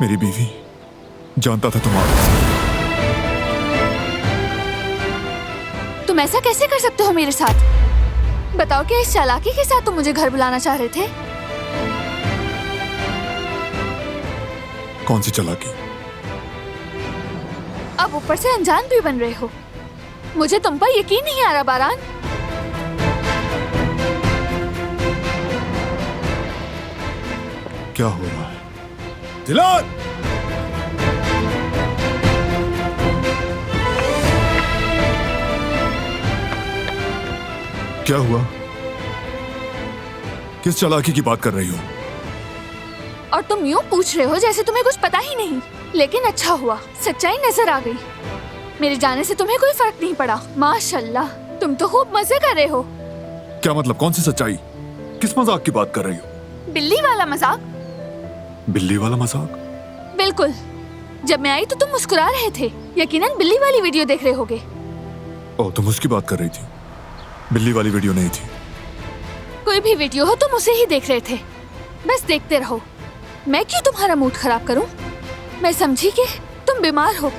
मेरी बीवी, जानता था तुम तुम ऐसा कैसे कर सकते हो मेरे साथ? बताओ कि इस चालाकी के साथ तुम मुझे घर बुलाना चाह रहे थे? कौन सी चालाकी? अब ऊपर से अनजान भी बन रहे हो। मुझे तुम पर यकीन नहीं आ रहा बारान। क्या हो रहा है? जिलान! क्या हुआ? किस चालाकी की बात कर रही हो? और तुम यूं पूछ रहे हो जैसे तुम्हें कुछ पता ही नहीं। लेकिन अच्छा हुआ, सच्चाई नजर आ गई। मेरे जाने से तुम्हें कोई फर्क नहीं पड़ा। माशाल्लाह, तुम तो खूब मजे कर रहे हो। क्या मतलब? कौन सी सच्चाई? किस मजाक की बात कर रही हो? बिल्ली वाला मजाक। बिल्ली वाला मजाक? बिल्कुल। जब मैं आई तो तुम मुस्कुरा रहे थे। यकीनन बिल्ली वाली वीडियो देख रहे होगे। ओह, तुम उसकी बात कर रही थी। बिल्ली वाली वीडियो नहीं थी। कोई भी वीडियो हो तुम उसे ही देख रहे थे। बस देखते रहो। मैं क्यों तुम्हारा मूड खराब करूं? मैं समझी कि तुम बीमार हो।